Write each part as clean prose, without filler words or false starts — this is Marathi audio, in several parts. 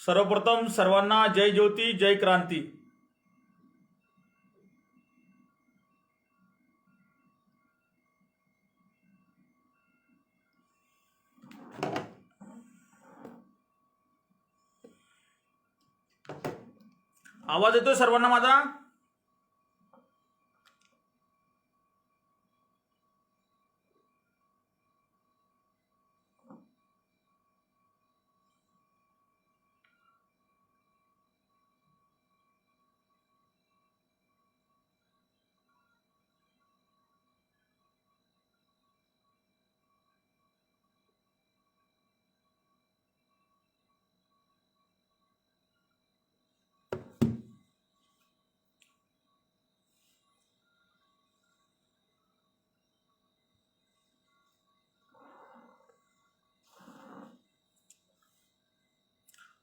सर्वप्रथम सर्वांना जय ज्योती जय क्रांती। आवाज येतोय सर्वांना माझा?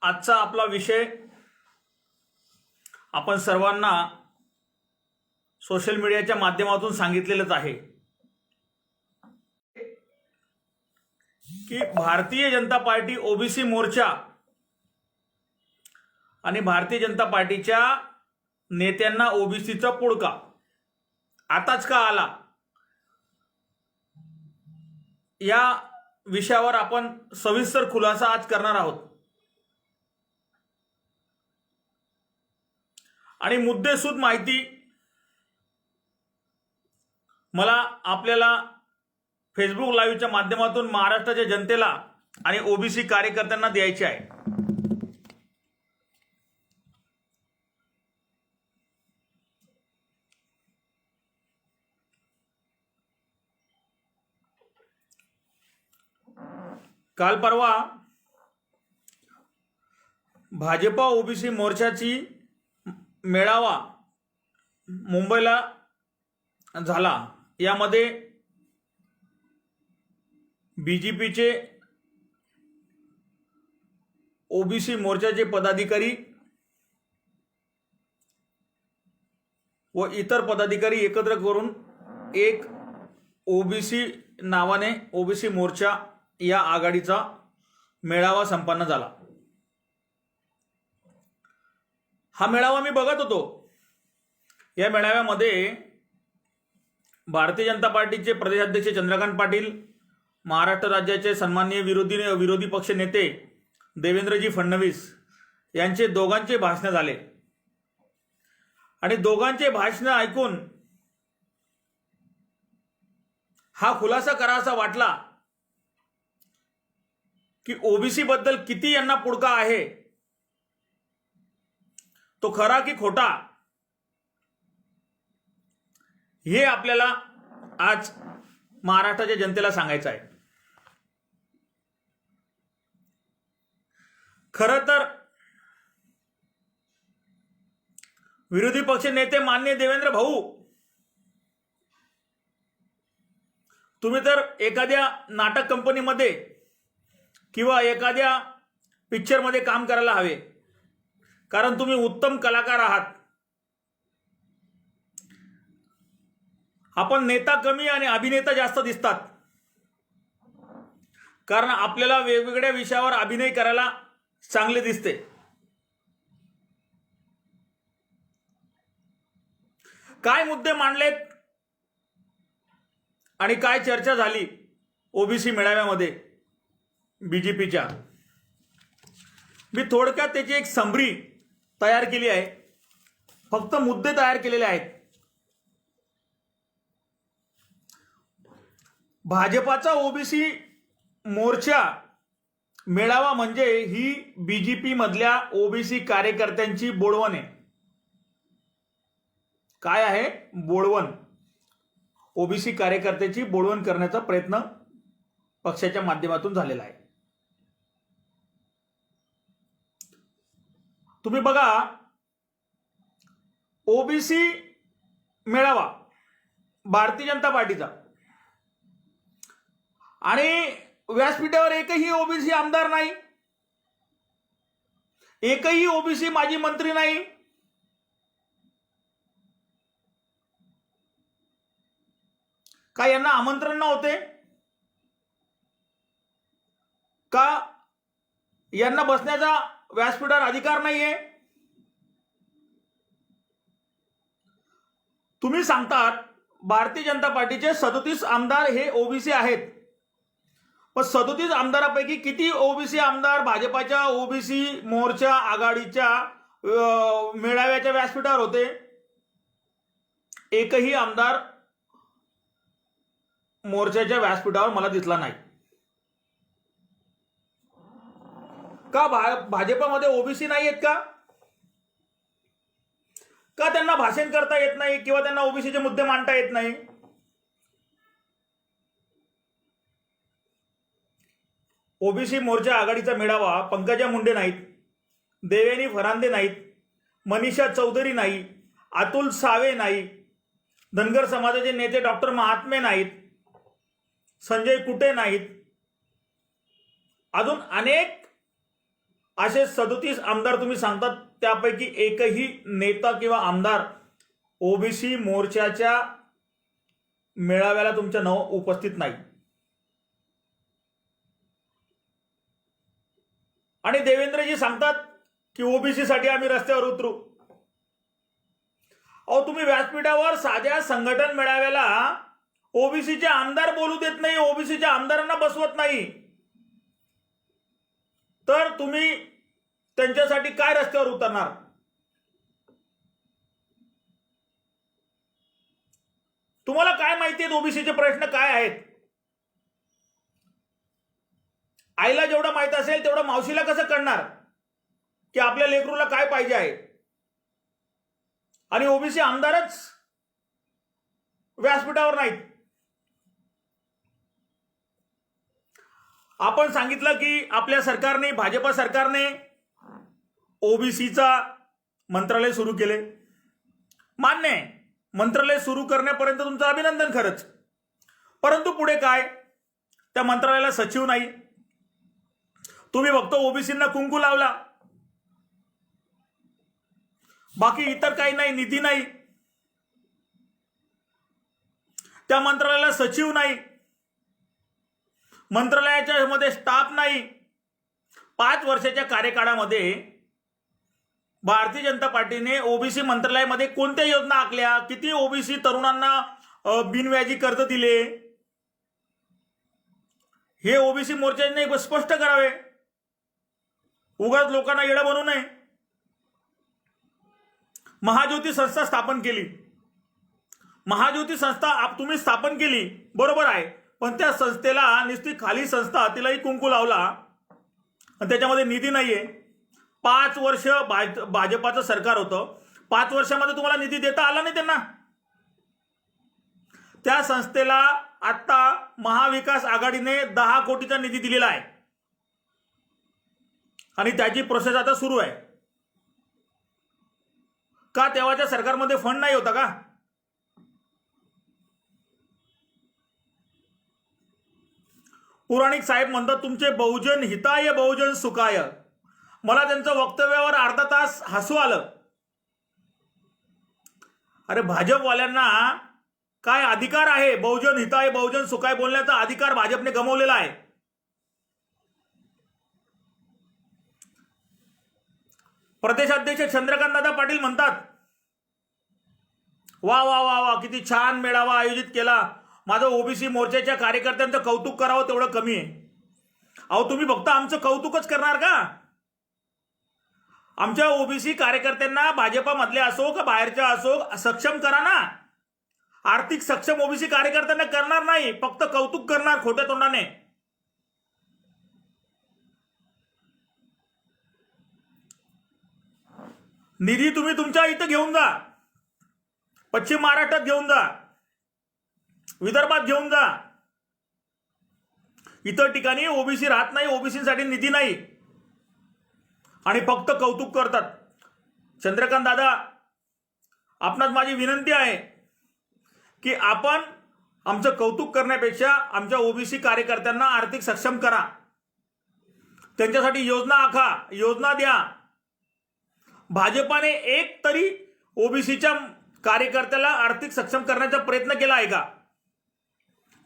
आजचा आपला विषय आपण सर्वांना सोशल मीडियाच्या माध्यमातून सांगितलेलंच आहे की भारतीय जनता पार्टी ओबीसी मोर्चा आणि भारतीय जनता पार्टीच्या नेत्यांना ओबीसीचा पुडका आताच का आला, या विषयावर आपण सविस्तर खुलासा आज करणार आहोत आणि मुद्देसूद माहिती मला आपल्याला फेसबुक लाईव्हच्या माध्यमातून महाराष्ट्राच्या जनतेला आणि ओबीसी कार्यकर्त्यांना द्यायची आहे। काल परवा भाजपा ओबीसी मोर्चाची मेळावा मुंबईला झाला। यामध्ये बीजेपीचे ओबीसी मोर्चाचे पदाधिकारी व इतर पदाधिकारी एकत्र करून एक ओबीसी नावाने ओबीसी मोर्चा या आघाडीचा मेळावा संपन्न झाला। हा मेळावा मी बघत होतो। या मेळाव्यामध्ये भारतीय जनता पार्टीचे प्रदेशाध्यक्ष चंद्रकांत पाटील, महाराष्ट्र राज्याचे सन्माननीय विरोधी पक्ष नेते देवेंद्रजी फडणवीस यांचे दोघांचे भाषण झाले आणि दोघांचे भाषण ऐकून हा खुलासा करावासा वाटला की ओबीसी बद्दल किती यांना पुडका आहे, तो खरा की खोटा, हे आपल्याला आज महाराष्ट्राच्या जनतेला सांगायचं आहे। खरं तर विरोधी पक्ष नेते माननीय देवेंद्र भाऊ, तुम्ही तर एखाद्या नाटक कंपनीमध्ये किंवा एखाद्या पिक्चरमध्ये काम करायला हवे, कारण तुम्ही उत्तम कलाकार आहात। आपण नेता कमी आणि अभिनेता जास्त दिसतात, कारण आपल्याला वेगवेगळ्या विषयावर अभिनय करायला चांगले दिसते। काय मुद्दे मांडलेत आणि काय चर्चा झाली ओबीसी मेळाव्यामध्ये बीजेपीच्या, मी थोडक्यात त्याची एक समरी तयार केली आहे। फक्त मुद्दे तयार केलेले आहेत। भाजपाचा ओबीसी मोर्चा मेळावा म्हणजे ही बीजेपी मधल्या ओबीसी कार्यकर्त्यांची बोळवण आहे। काय आहे? बोळवण। ओबीसी कार्यकर्त्याची बोळवण करण्याचा प्रयत्न पक्षाच्या माध्यमातून झालेला आहे। तुम्ही बघा, ओबीसी मेळावा भारतीय जनता पार्टीचा आणि व्यासपीठावर एकही ओबीसी आमदार नाही, एकही ओबीसी माजी मंत्री नाही, का यांना आमंत्रण नव्हते का? यांना बसण्याचा व्यासपीठावर अधिकार नाहीये? तुम्ही सांगतात भारतीय जनता पार्टीचे 37 आमदार हे ओबीसी आहेत, पण 37 आमदारापैकी किती ओबीसी आमदार भाजपाच्या ओबीसी मोर्चा आघाडीच्या मेळाव्याच्या व्यासपीठावर होते? एकही आमदार मोर्चाच्या व्यासपीठावर मला दिसला नाही. का भाजपामध्ये ओबीसी नाही आहेत का? का त्यांना भाषण करता येत नाही किंवा त्यांना ओबीसीचे मुद्दे मांडता येत नाही? ओबीसी मोर्चा आघाडीचा मेळावा पंकजा मुंडे नाहीत, देवेनी फरांदे नाहीत, मनीषा चौधरी नाही, अतुल सावे नाही, धनगर समाजाचे नेते डॉक्टर महात्मे नाहीत, संजय कुटे नाहीत, अजून अनेक असे 37 आमदार तुम्ही सांगतात, त्यापैकी एकही नेता किंवा आमदार ओबीसी मोर्चाच्या मेळाव्याला तुमच्या नाव उपस्थित नाही. आणि देवेंद्रजी सांगतात की ओबीसी साठी आम्ही रस्त्यावर उतरू. अहो, तुम्ही व्यासपीठावर साध्या संघटन मेळाव्याला ओबीसीचे आमदार बोलू देत नाही, ओबीसीच्या आमदारांना बसवत नाही, तर तुम्ही त्यांच्यासाठी काय रस्त्यावर उतरणार? तुम्हाला काय माहिती आहेत ओबीसीचे प्रश्न काय आहेत? आईला जेवढं माहित असेल तेवढं मावशीला कसं कळणार की आपल्या लेकरूला काय पाहिजे आहे? आणि ओबीसी आमदारच व्यासपीठावर नाहीत. आपण सांगितलं की आपल्या सरकारने, भाजपा सरकारने ओबीसीचा मंत्रालय सुरू केले. मान्य आहे, मंत्रालय सुरू करण्यापर्यंत तुमचं अभिनंदन खरंच. परंतु पुढे काय? त्या मंत्रालयाला सचिव नाही. तुम्ही फक्त ओबीसींना कुंकू लावला, बाकी इतर काही नाही, निधी नाही. त्या मंत्रालयाला सचिव नाही, मंत्रालयाच्या मध्ये स्टाफ नाही. 5 वर्षाच्या कार्यकाळामध्ये भारतीय जनता पार्टीने ओबीसी मंत्रालयामध्ये कोणत्या योजना आखल्या? किती ओबीसी तरुणांना बिनव्याजी कर्ज दिले? हे ओबीसी मोर्चाने स्पष्ट करावे, उगाच लोकांना येडं बनवू नये. महाज्योती संस्था स्थापन केली. महाज्योती संस्था तुम्ही स्थापन केली, बरोबर आहे, पण त्या संस्थेला नुसती खाली संस्था, तिलाही कुंकू लावला आणि त्याच्यामध्ये निधी नाहीये. 5 वर्ष भाजपाचं सरकार होतं, 5 वर्षामध्ये तुम्हाला निधी देता आला नाही त्यांना. त्या संस्थेला आता महाविकास आघाडीने 10 कोटीचा निधी दिलेला आहे आणि त्याची प्रोसेस आता सुरू आहे. का तेव्हाच्या सरकारमध्ये फंड नाही होता का? पुराणिक साहेब म्हणतात तुमचे बहुजन हिताय बहुजन सुखाय. मला त्यांचं वक्तव्यावर अर्धा तास हसू आलं. अरे, भाजपवाल्यांना काय अधिकार आहे बहुजन हिताय बहुजन सुखाय बोलण्याचा? अधिकार भाजपने गमावलेला आहे. प्रदेशाध्यक्ष चंद्रकांत दादा पाटील म्हणतात, वा वा वा वा, किती छान मेळावा आयोजित केला. माझं ओबीसी मोर्चाच्या कार्यकर्त्यांचं कौतुक करावं तेवढं कमी आहे. अहो, तुम्ही फक्त आमचं कौतुकच करणार का? आमच्या ओबीसी कार्यकर्त्यांना भाजपामधले असो का बाहेरच्या असो सक्षम करा ना. आर्थिक सक्षम ओबीसी कार्यकर्त्यांना करणार नाही, फक्त कौतुक करणार खोट्या तोंडाने. निधी तुम्ही तुमच्या इथं घेऊन जा, पश्चिम महाराष्ट्रात घेऊन जा, विदर्भात घेऊन जा. इतर ठिकाणी ओबीसी राहत नाही, ओबीसीसाठी निधी नाही आणि फक्त कौतुक करतात. चंद्रकांत दादा, आपणास माझी विनंती आहे की आपण आमचं कौतुक करण्यापेक्षा आमच्या ओबीसी कार्यकर्त्यांना आर्थिक सक्षम करा, त्यांच्यासाठी योजना आखा, योजना द्या. भाजपाने एक तरी ओबीसीच्या कार्यकर्त्याला आर्थिक सक्षम करण्याचा प्रयत्न केला आहे का?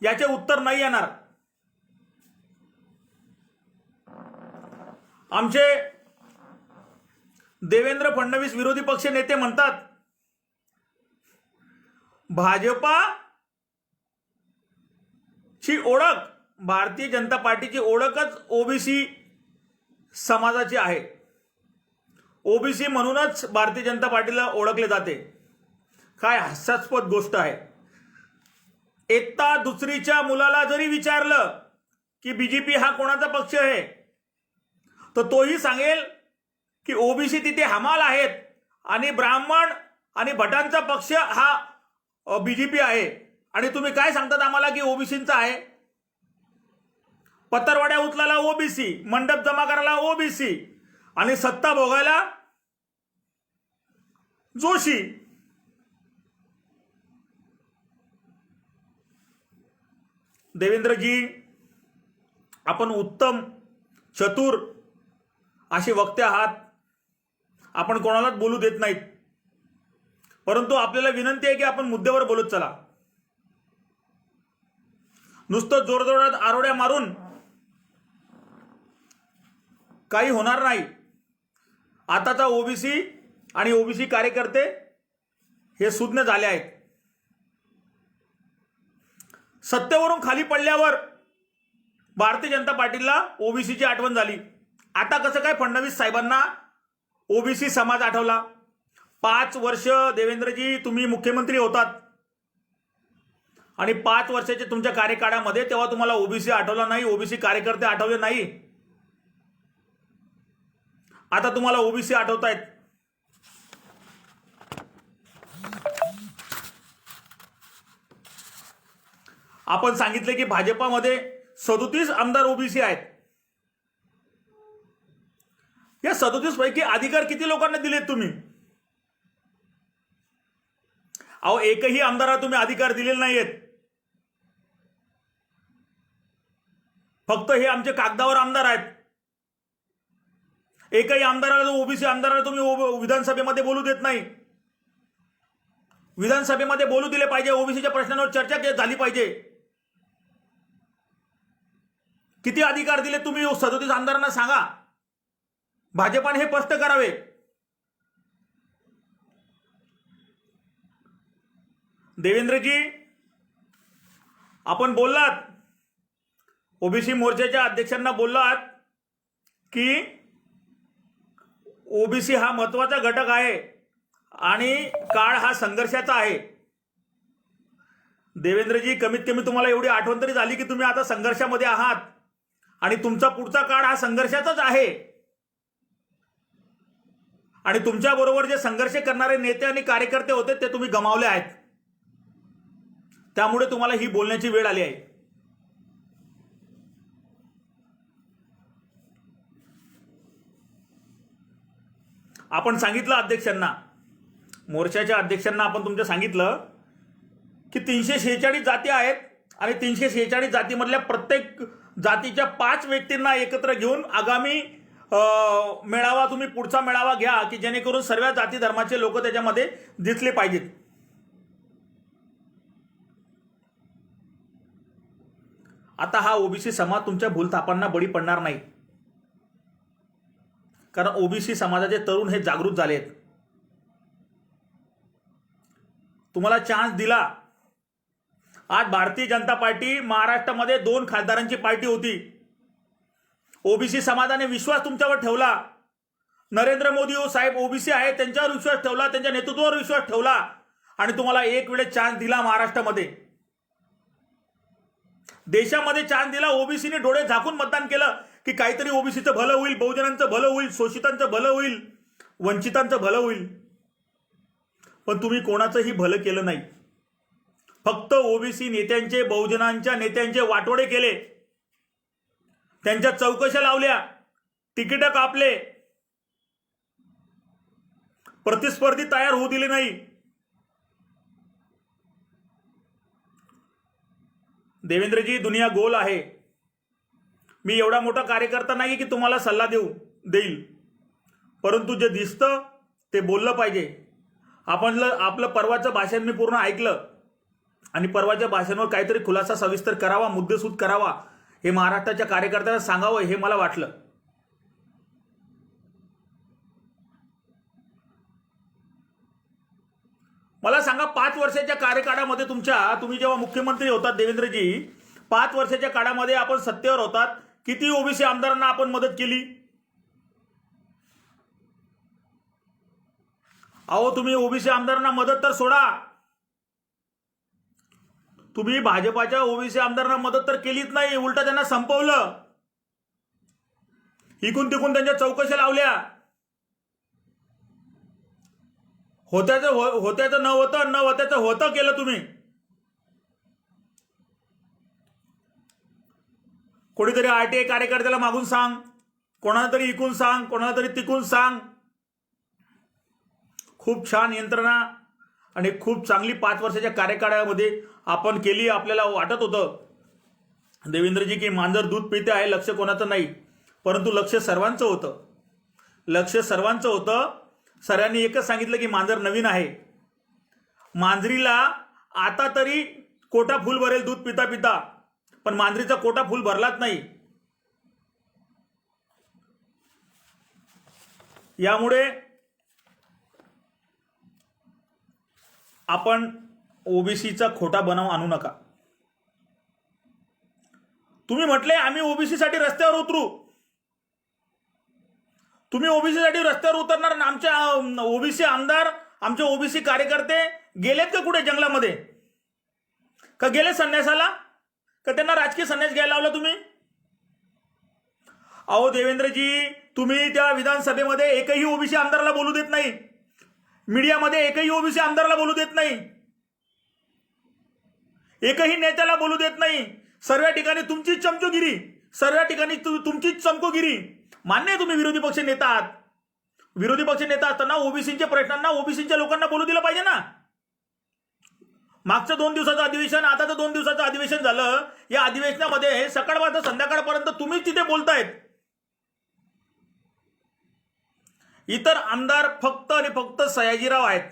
याचे उत्तर नाही येणार. आमचे देवेंद्र फडणवीस विरोधी पक्ष नेते म्हणतात भाजपाची ओळख, भारतीय जनता पार्टीची ओळखच ओबीसी समाजाची आहे. ओबीसी म्हणूनच भारतीय जनता पार्टीला ओळखले जाते. काय हास्यास्पद गोष्ट आहे. इयत्ता दुसरीच्या मुलाला जरी विचारलं की बीजेपी हा कोणाचा पक्ष आहे, तर तोही सांगेल की ओबीसी तिथे हमाल आहेत आणि ब्राह्मण आणि भटांचा पक्ष हा बीजेपी आहे. आणि तुम्ही काय सांगतात आम्हाला की ओबीसींचा आहे. पत्तरवाड्या उचलायला ओबीसी, मंडप जमा करायला ओबीसी आणि सत्ता भोगायला जोशी. देवेंद्रजी, आपण उत्तम चतुर असे वक्ते आहात. आपण कोणालाच बोलू देत नाहीत. परंतु आपल्याला विनंती आहे की आपण मुद्द्यावर बोलत चला. नुसतं जोरजोरात आरोड्या मारून काही होणार नाही. आताचा ओबीसी आणि ओबीसी कार्यकर्ते हे सुज्ञ झाले आहेत. सत्तेवरून खाली पडल्यावर भारतीय जनता पार्टीला ओबीसीची आठवण झाली. आता कसं काय फडणवीस साहेबांना ओबीसी समाज आठवला? 5 वर्ष देवेंद्रजी तुम्ही मुख्यमंत्री होतात आणि 5 वर्षाच्या तुमच्या कार्यकाळामध्ये तेव्हा तुम्हाला ओबीसी आठवला नाही, ओबीसी कार्यकर्ते आठवले नाही. आता तुम्हाला ओबीसी आठवतायत. आपण सांगितले की भाजपामध्ये 37 आमदार ओबीसी आहेत. या 37 पैकी अधिकार किती लोकांना दिलेत तुम्ही? अहो, एकही आमदाराला तुम्ही अधिकार दिलेले नाहीयेत. फक्त हे आमचे कागदावर आमदार आहेत. एकही आमदाराला, ओबीसी आमदाराला तुम्ही विधानसभेमध्ये बोलू देत नाही. विधानसभेमध्ये बोलू दिले पाहिजे. ओबीसीच्या प्रश्नांवर चर्चा झाली पाहिजे. किती अधिकार दिले तुम्ही 37 आमदारांना सांगा. भाजपाने हे स्पष्ट करावे. देवेंद्रजी, आपण बोललात, ओबीसी मोर्चाच्या अध्यक्षांना बोललात की ओबीसी हा महत्वाचा घटक आहे आणि काळ हा संघर्षाचा आहे. देवेंद्रजी, कमीत कमी तुम्हाला एवढी आठवण तरी झाली की तुम्ही आता संघर्षामध्ये आहात आणि तुमचा पुढचा काळ हा संघर्षाचाच आहे. आणि तुमच्या बरोबर जे संघर्ष करणारे नेते आणि कार्यकर्ते होते ते तुम्ही गमावले आहेत. त्यामुळे तुम्हाला ही बोलण्याची वेळ आली आहे. आपण सांगितलं अध्यक्षांना, मोर्चाच्या अध्यक्षांना आपण तुमच्या सांगितलं की 346 जाती आहेत आणि 346 जातीमधल्या प्रत्येक जातीच्या 5 व्यक्तींना एकत्र घेऊन आगामी मेळावा, तुम्ही पुढचा मेळावा घ्या की जेणेकरून सर्व जाती धर्माचे लोक त्याच्यामध्ये दिसले पाहिजेत. आता हा ओबीसी समाज तुमच्या भूलथापांना बळी पडणार नाही. कारण ओबीसी समाजाचे तरुण हे जागृत झाले आहेत. तुम्हाला चान्स दिला. आज भारतीय जनता पार्टी महाराष्ट्रामध्ये 2 खासदारांची पार्टी होती. ओबीसी समाजाने विश्वास तुमच्यावर ठेवला. नरेंद्र मोदी साहेब ओबीसी आहेत, त्यांच्यावर विश्वास ठेवला, त्यांच्या नेतृत्वावर विश्वास ठेवला आणि तुम्हाला एक वेळेस चान्स दिला. महाराष्ट्रामध्ये, देशामध्ये चान्स दिला. ओबीसीने डोळे झाकून मतदान केलं की काहीतरी ओबीसीचं भलं होईल, बहुजनांचं भलं होईल, शोषितांचं भलं होईल, वंचितांचं भलं होईल. पण तुम्ही कोणाचंही भलं केलं नाही. फक्त ओबीसी नेत्यांचे, बहुजनांच्या नेत्यांचे वाटोडे केले. त्यांच्या चौकशा लावल्या, तिकीटं कापले, प्रतिस्पर्धी तयार होऊ दिले नाही. देवेंद्रजी, दुनिया गोल आहे. मी एवढा मोठा कार्यकर्ता नाही की तुम्हाला सल्ला देईल. परंतु जे दिसतं ते बोललं पाहिजे. आपलं परवाचं भाषण मी पूर्ण ऐकलं आणि परवाच्या भाषणावर काहीतरी खुलासा सविस्तर करावा, मुद्देसूद करावा, हे महाराष्ट्राच्या कार्यकर्त्यांना सांगावं हे मला वाटलं. मला सांगा 5 वर्षाच्या कार्यकाळामध्ये तुम्ही जेव्हा मुख्यमंत्री होतात देवेंद्रजी, 5 वर्षाच्या काळामध्ये आपण सत्तेवर होतात, किती ओबीसी आमदारांना आपण मदत केली? अहो तुम्ही ओबीसी आमदारांना मदत तर सोडा, तुम्ही भाजपाच्या ओबीसी आमदारांना मदत तर केलीच नाही, उलटा त्यांना संपवलं, इकून त्यांच्या चौकशा लावल्या, होत्याचं न होत्याचं होतं केलं तुम्ही. कोणीतरी आरटीआय कार्यकर्त्याला मागून सांग, कोणाला तरी इकून सांग, कोणाला तरी तिकून सांग. खूप छान यंत्रणा आणि खूप चांगली 5 वर्षाच्या कार्यकाळामध्ये आपण केली. आपल्याला वाटत होतं देवेंद्रजी की मांजर दूध पिते आहे, लक्ष कोणाचं नाही, परंतु लक्ष सर्वांचं होतं. सरांनी एकच सांगितलं की मांजर नवीन आहे, मांजरीला आता तरी कोटा फुल भरेल दूध पिता पिता, पण मांजरीचा कोटा फुल भरलाच नाही. यामुळे आपण ओबीसीचा खोटा बनाव आणू नका. तुम्ही म्हटले आम्ही ओबीसी साठी रस्त्यावर उतरू, तुम्ही ओबीसी साठी रस्त्यावर उतरणार, आमच्या ओबीसी आमदार, आमचे ओबीसी कार्यकर्ते गेलेत का कुठे जंगलामध्ये? का गेले संन्यासाला? का त्यांना राजकीय संन्यास घ्यायला लावला तुम्ही? अहो देवेंद्रजी, तुम्ही त्या विधानसभेमध्ये एकही ओबीसी आमदाराला बोलू देत नाही, मीडियामध्ये एकही ओबीसी आमदाराला बोलू देत नाही, एकही नेत्याला बोलू देत नाही. सर्व ठिकाणी तुमचीच चमचोगिरी, सर्व ठिकाणी तुमचीच चमकोगिरी. मान्य आहे तुम्ही विरोधी पक्ष नेता आहात, विरोधी पक्ष नेता असताना ओबीसीच्या प्रश्नांना ओबीसीच्या लोकांना बोलू दिलं पाहिजे ना. मागचं 2 दिवसाचं अधिवेशन, आता तर 2 दिवसाचं अधिवेशन झालं. या अधिवेशनामध्ये सकाळपासून संध्याकाळपर्यंत तुम्हीच तिथे बोलतायत. इतर आमदार फक्त आणि फक्त सयाजीराव आहेत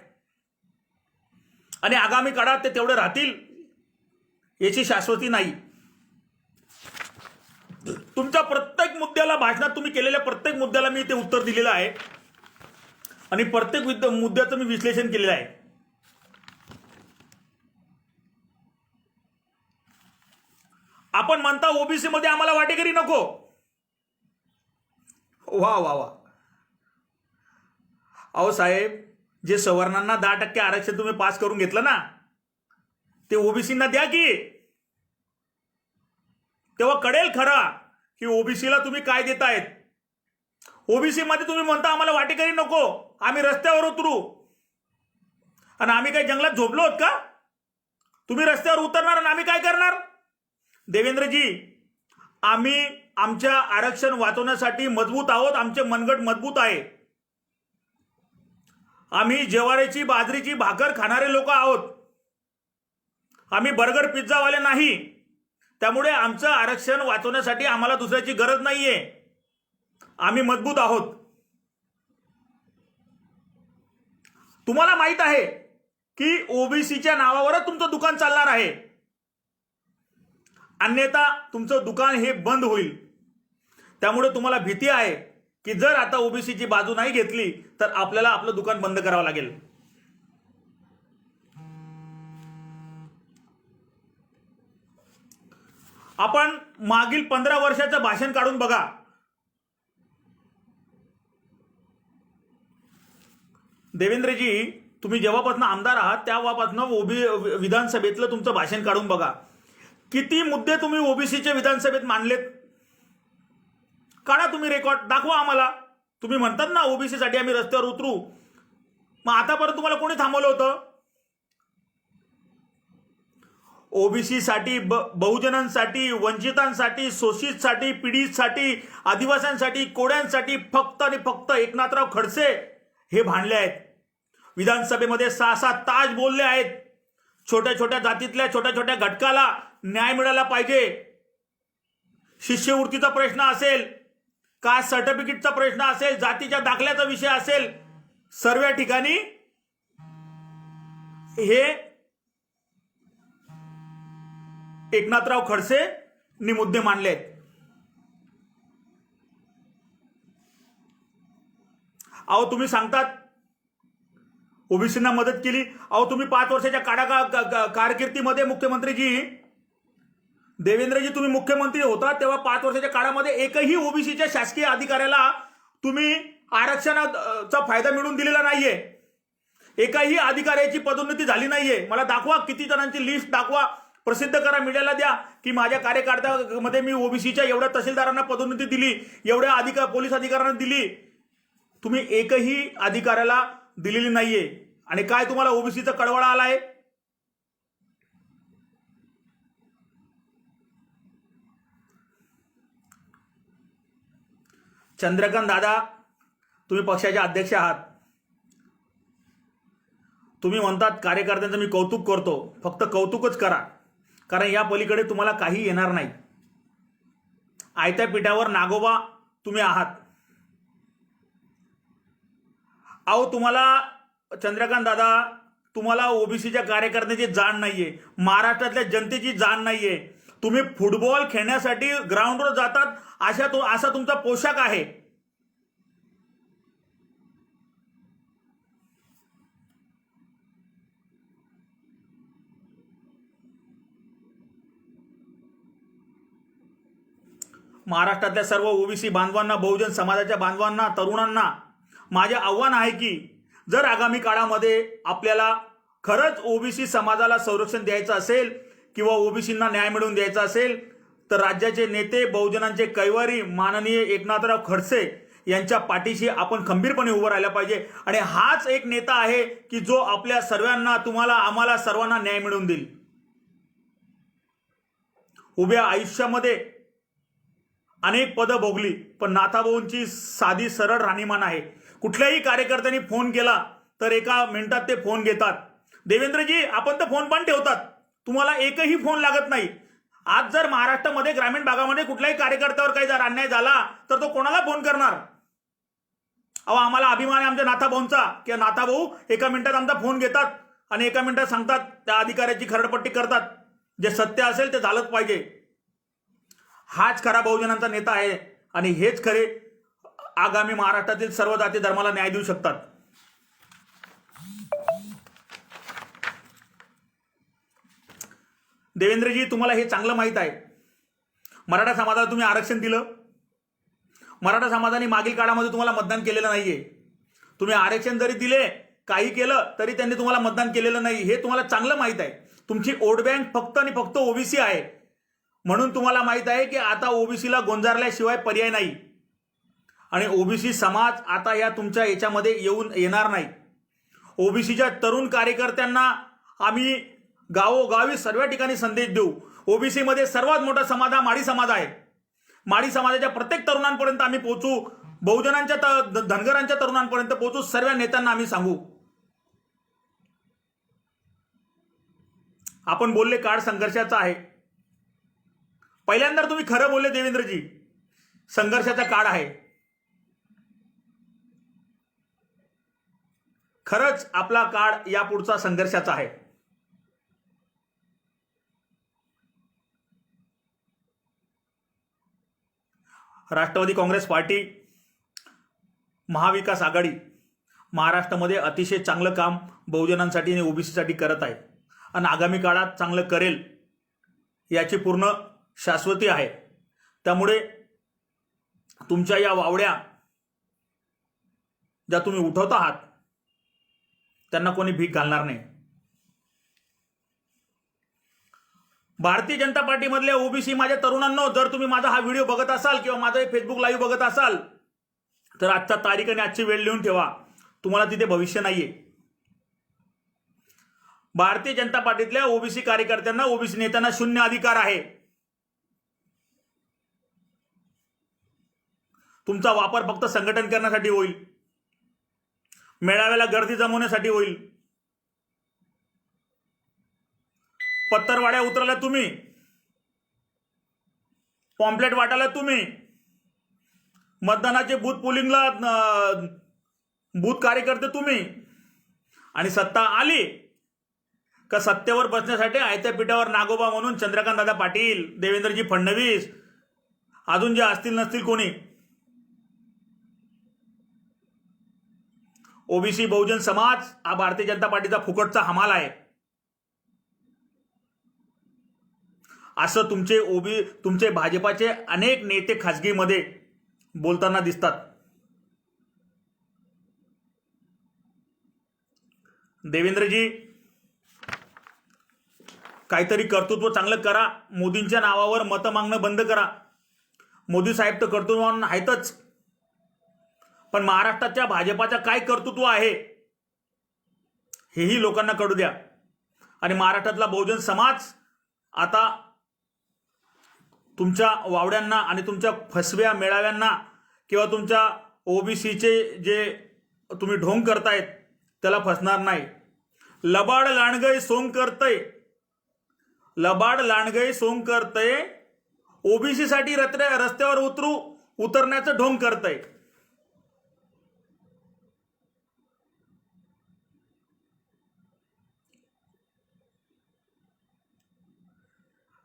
आणि आगामी काळात ते तेवढे राहतील याची शाश्वती नाही. तुमच्या प्रत्येक मुद्द्याला, भाषणात तुम्ही केलेल्या प्रत्येक मुद्द्याला मी ते उत्तर दिलेलं आहे आणि प्रत्येक मुद्द्याचं मी विश्लेषण केलेलं आहे. आपण म्हणता ओबीसी मध्ये आम्हाला वाटेकरी नको. वा वा वा. अहो साहेब, जे सवर्णांना 10% आरक्षण तुम्ही पास करून घेतलं ना, ते ओबीसींना द्या की, तेव्हा कळेल खरा की ओबीसीला तुम्ही काय देतायत. ओबीसी मध्ये तुम्ही म्हणता आम्हाला वाटेकरी नको, आम्ही रस्त्यावर उतरू, आणि आम्ही काय जंगलात झोपलो आहोत का? तुम्ही रस्त्यावर उतरणार आणि आम्ही काय करणार? देवेंद्रजी, आम्ही आमच्या आरक्षण वाचवण्यासाठी मजबूत आहोत, आमचे मनगट मजबूत आहे. आम्ही ज्वारीची बाजरीची भाकर खाणारे लोक आहोत, आम्ही बर्गर पिझ्झावाले नाही. त्यामुळे आमचं आरक्षण वाचवण्यासाठी आम्हाला दुसऱ्याची गरज नाहीये, आम्ही मजबूत आहोत. तुम्हाला माहित आहे की ओबीसीच्या नावावरच तुमचं दुकान चालणार आहे, अन्यथा तुमचं दुकान हे बंद होईल. त्यामुळे तुम्हाला भीती आहे की जर आता ओबीसीची बाजू नाही घेतली तर आपल्याला आपलं दुकान बंद करावं लागेल. आपण मागील 15 वर्षाचं भाषण काढून बघा. देवेंद्रजी, तुम्ही जेव्हापासून आमदार आहात तेव्हापासून विधानसभेतलं तुमचं भाषण काढून बघा. किती मुद्दे तुम्ही ओबीसीच्या विधानसभेत मांडलेत? काढा तुम्ही रेकॉर्ड, दाखवा आम्हाला. तुम्ही म्हणतात ना ओबीसी साठी आम्ही रस्त्यावर उतरू, मग आतापर्यंत तुम्हाला कोणी थांबवलं होतं? ओबीसी साठी, बहुजनांसाठी, वंचितांसाठी, शोषितसाठी, पीडितसाठी, आदिवासींसाठी, कोड्यांसाठी फक्त आणि फक्त एकनाथराव खडसे हे भांडले आहेत. विधानसभेमध्ये 6-6 तास बोलले आहेत. छोट्या छोट्या जातीतल्या छोट्या छोट्या घटकाला न्याय मिळाला पाहिजे. शिष्यवृत्तीचा प्रश्न असेल, कास्ट सर्टिफिकेटचा प्रश्न असेल, जातीच्या दाखल्याचा विषय असेल, सर्व ठिकाणी हे एकनाथराव खडसेंनी मुद्दे मांडलेत. अहो तुम्ही सांगतात ओबीसींना मदत केली. अहो तुम्ही 5 वर्षाच्या कारकिर्दीमध्ये मुख्यमंत्रीजी, देवेंद्रजी तुम्ही मुख्यमंत्री होता तेव्हा 5 वर्षाच्या काळामध्ये एकही ओबीसीच्या शासकीय अधिकाऱ्याला तुम्ही आरक्षणाचा फायदा मिळवून दिलेला नाहीये. एकाही अधिकाऱ्याची पदोन्नती झाली नाहीये. मला दाखवा, किती जणांची लिस्ट दाखवा, प्रसिद्ध करा, मीडियाला द्या की माझ्या कार्यकर्त्यामध्ये मी ओबीसीच्या एवढ्या तहसीलदारांना पदोन्नती दिली, एवढ्या पोलीस अधिकाऱ्यांना दिली. तुम्ही एकही अधिकाऱ्याला दिलेली नाहीये. आणि काय तुम्हाला ओबीसीचा कळवळा आलाय? चंद्रकांत दादा, तुम्ही पक्षाचे अध्यक्ष आहात. तुम्ही म्हणतात कार्यकर्त्यांचं मी कौतुक करतो. फक्त कौतुकच करा, कारण या पलीकडे तुम्हाला काही येणार नाही. आयत्या पिठावर नागोबा तुम्ही आहात. अहो तुम्हाला चंद्रकांत दादा, तुम्हाला ओबीसीच्या कार्यकर्त्यांची जाण नाहीये, महाराष्ट्रातल्या जनतेची जाण नाहीये. तुम्ही फुटबॉल खेळण्यासाठी ग्राउंडवर जातात असा तुमचा पोशाख आहे. महाराष्ट्रातल्या सर्व ओबीसी बांधवांना, बहुजन समाजाच्या बांधवांना, तरुणांना माझे आव्हान आहे की जर आगामी काळामध्ये आपल्याला खरंच ओबीसी समाजाला संरक्षण द्यायचं असेल किंवा ओबीसींना न्याय मिळवून द्यायचा असेल तर राज्याचे नेते, बहुजनांचे कैवारी माननीय एकनाथराव खडसे यांच्या पाठीशी आपण खंबीरपणे उभं राहिलं पाहिजे. आणि हाच एक नेता आहे की जो आपल्या सर्वांना, तुम्हाला, आम्हाला सर्वांना न्याय मिळवून देईल. उभ्या आयुष्यामध्ये अनेक पदं भोगली, पण नाथाभाऊंची साधी सरळ राहणीमान आहे. कुठल्याही कार्यकर्त्यांनी फोन केला तर एका मिनिटात ते फोन घेतात. देवेंद्रजी, आपण तर फोन पण ठेवतात, तुम्हाला एकही फोन लागत नाही. आज जर महाराष्ट्रामध्ये ग्रामीण भागामध्ये कुठल्याही कार्यकर्त्यावर काही जर अन्याय झाला तर तो कोणाला फोन करणार? अहो आम्हाला अभिमान आहे आमच्या नाथाभाऊंचा की नाथाभाऊ एका मिनिटात आमचा फोन घेतात आणि एका मिनिटात सांगतात, त्या अधिकाऱ्याची खरडपट्टी करतात. जे सत्य असेल ते झालंच पाहिजे. हाच खरा बहुजनांचा नेता आहे आणि हेच खरे आगामी महाराष्ट्रातील सर्व जाती धर्माला न्याय देऊ शकतात. देवेंद्रजी, तुम्हाला हे चांगलं माहीत आहे. मराठा समाजाला तुम्ही आरक्षण दिलं. मराठा समाजाने मागील काळामध्ये तुम्हाला मतदान केलेलं नाहीये. तुम्ही आरक्षण जरी दिले, काही केलं तरी त्यांनी तुम्हाला मतदान केलेलं नाही. हे तुम्हाला चांगलं माहीत आहे. तुमची वोट बँक फक्त आणि फक्त ओबीसी आहे. म्हणून तुम्हाला माहीत आहे की आता ओबीसीला गोंजारल्याशिवाय पर्याय नाही. आणि ओबीसी समाज आता या तुमच्या याच्यामध्ये येणार नाही. ओबीसीच्या तरुण कार्यकर्त्यांना आम्ही गावोगावी सर्व ठिकाणी संदेश देऊ. ओबीसी मध्ये सर्वात मोठा समाज हा माळी समाज आहे. माळी समाजाच्या प्रत्येक तरुणांपर्यंत आम्ही पोहोचू. बहुजनांच्या धनगरांच्या तरुणांपर्यंत पोहोचू. सर्व नेत्यांना आम्ही सांगू. आपण बोलले काळ संघर्षाचा आहे. पहिल्यांदा तुम्ही खरं बोलले देवेंद्रजी, संघर्षाचा काळ आहे. खरंच आपला काळ यापुढचा संघर्षाचा आहे. राष्ट्रवादी काँग्रेस पार्टी, महाविकास आघाडी महाराष्ट्रामध्ये अतिशय चांगलं काम बहुजनांसाठी आणि ओबीसीसाठी करत आहे आणि आगामी काळात चांगलं करेल याची पूर्ण शाश्वती आहे. त्यामुळे तुमच्या या वावड्या ज्या तुम्ही उठवत आहात त्यांना कोणी भीक घालणार नाही. भारतीय जनता पार्टीमधल्या ओबीसी माझ्या तरुणांनो, जर तुम्ही माझा हा व्हिडिओ बघत असाल किंवा माझा फेसबुक लाईव्ह बघत असाल तर आजचा तारीख आणि आजची वेळ लिहून ठेवा. तुम्हाला तिथे भविष्य नाहीये. भारतीय जनता पार्टीतल्या ओबीसी कार्यकर्त्यांना, ओबीसी नेत्यांना शून्य अधिकार आहे. तुमचा वापर फक्त संघटन करण्यासाठी होईल, मेळाव्याला गर्दी जमवण्यासाठी होईल. पत्तरवाड्या उतरल्या तुम्ही, पॉम्पलेट वाटायला तुम्ही, मतदानाचे बूथ पोलिंगला बूथ कार्यकर्ते तुम्ही, आणि सत्ता आली का सत्तेवर बसण्यासाठी आयत्या पिठावर नागोबा म्हणून चंद्रकांत दादा पाटील, देवेंद्रजी फडणवीस, अजून जे असतील नसतील कोणी. ओबीसी बहुजन समाज हा भारतीय जनता पार्टीचा फुकटचा हमाल आहे असं तुमचे भाजपाचे अनेक नेते खासगीमध्ये बोलताना दिसतात. देवेंद्रजी, काहीतरी कर्तृत्व चांगलं करा. मोदींच्या नावावर मतं मागणं बंद करा. मोदी साहेब तर कर्तृत्ववान आहेतच, पण महाराष्ट्राच्या भाजपाचं काय कर्तृत्व आहे हेही लोकांना कळू द्या. आणि महाराष्ट्रातला बहुजन समाज आता तुमच्या वावड्यांना आणि तुमच्या फसव्या मेळाव्यांना किंवा तुमच्या ओबीसीचे जे तुम्ही ढोंग करतायत त्याला फसणार नाही. लबाड लांडगय सोंग करतय ओबीसी साठी रस्त्यावर उतरण्याचं ढोंग करतय.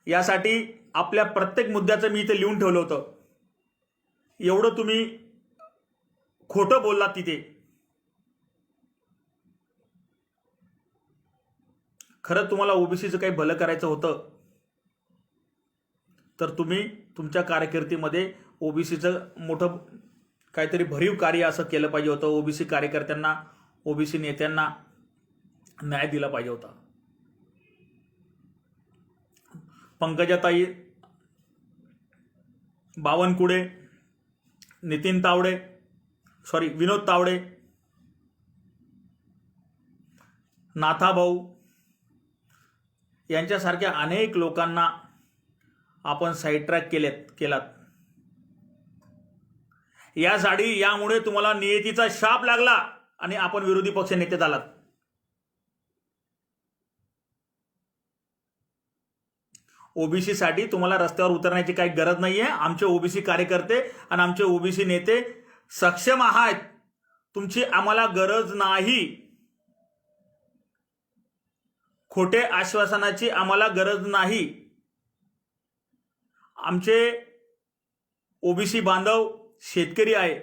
यासाठी आपल्या प्रत्येक मुद्द्याचं मी इथे लिहून ठेवलं होतं. एवढं तुम्ही खोटं बोललात तिथे. खरं तुम्हाला ओबीसीचं काही भलं करायचं होतं तर तुम्ही तुमच्या कारकिर्दीमध्ये ओबीसीचं मोठं काहीतरी भरीव कार्य असं केलं पाहिजे होतं. ओबीसी कार्यकर्त्यांना, ओबीसी नेत्यांना न्याय दिला पाहिजे होता. पंकजाताई, बावनकुळे, विनोद तावडे, नाथाभाऊ यांच्यासारख्या अनेक लोकांना आपण साईड ट्रॅक केलात. यामुळे तुम्हाला नियतीचा शाप लागला आणि आपण विरोधी पक्ष नेते झालात. ओबीसी साठी तुम्हाला रस्त्यावर उतरण्याची काही गरज नाहीये. आमचे ओबीसी कार्यकर्ते आणि आमचे ओबीसी नेते सक्षम आहेत. तुमची आम्हाला गरज नाही. खोटे आश्वासनाची आम्हाला गरज नाही. आमचे ओबीसी बांधव शेतकरी आहे,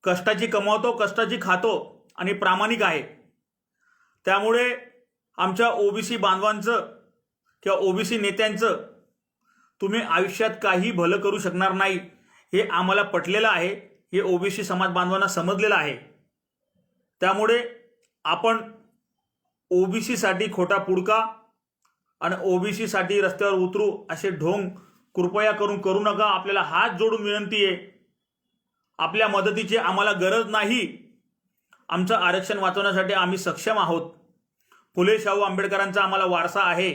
कष्टाची कमावतो, कष्टाची खातो आणि प्रामाणिक आहे. त्यामुळे आमच्या ओबीसी बांधवांचं किंवा ओबीसी नेत्यांचं तुम्ही आयुष्यात काही भलं करू शकणार नाही हे आम्हाला पटलेलं आहे. हे ओबीसी समाज बांधवांना समजलेलं आहे. त्यामुळे आपण ओबीसी साठी खोटा पुडका आणि ओबीसी साठी रस्त्यावर उतरू असे ढोंग कृपया करू नका. आपल्याला हात जोडून विनंती आहे. आपल्या मदतीची आम्हाला गरज नाही. आमचं आरक्षण वाचवण्यासाठी आम्ही सक्षम आहोत. फुले शाहू आंबेडकरांचा आम्हाला वारसा आहे.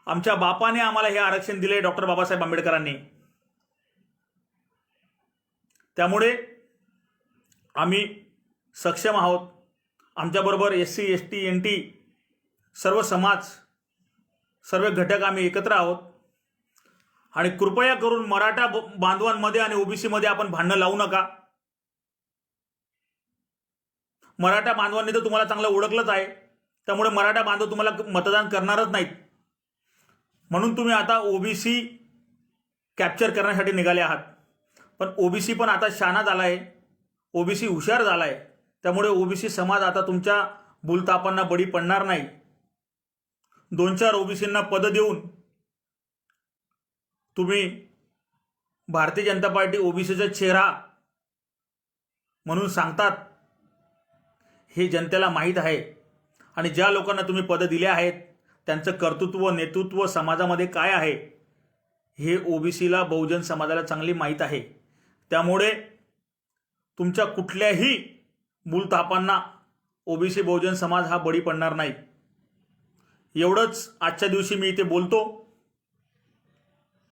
आमच्या बापाने आम्हाला हे आरक्षण दिले, डॉक्टर बाबासाहेब आंबेडकरांनी. त्यामुळे आम्ही सक्षम आहोत. आमच्याबरोबर SC ST NT सर्व समाज, सर्व घटक आम्ही एकत्र आहोत. आणि कृपया करून मराठा बांधवांमध्ये आणि ओबीसीमध्ये आपण भांडणं लावू नका. मराठा बांधवांनी तर तुम्हाला चांगलं ओळखलंच आहे. त्यामुळे मराठा बांधव तुम्हाला मतदान करणारच नाहीत. म्हणून तुम्ही आता ओबीसी कॅप्चर करण्यासाठी निघाले आहात. पण ओबीसी पण आता शहाणा झाला आहे, ओबीसी हुशार झाला आहे. त्यामुळे ओबीसी समाज आता तुमच्या भूलथापांना बळी पडणार नाही. 2-4 ओबीसींना पद देऊन तुम्ही भारतीय जनता पार्टी ओबीसीचा चेहरा म्हणून सांगतात हे जनतेला माहीत आहे. आणि ज्या लोकांना तुम्ही पद दिले आहेत त्यांचं कर्तृत्व, नेतृत्व समाजामध्ये काय आहे हे ओबीसीला, बहुजन समाजाला चांगली माहीत आहे. त्यामुळे तुमच्या कुठल्याही भूलथापांना ओबीसी बहुजन समाज हा बळी पडणार नाही. एवढंच आजच्या दिवशी मी इथे बोलतो.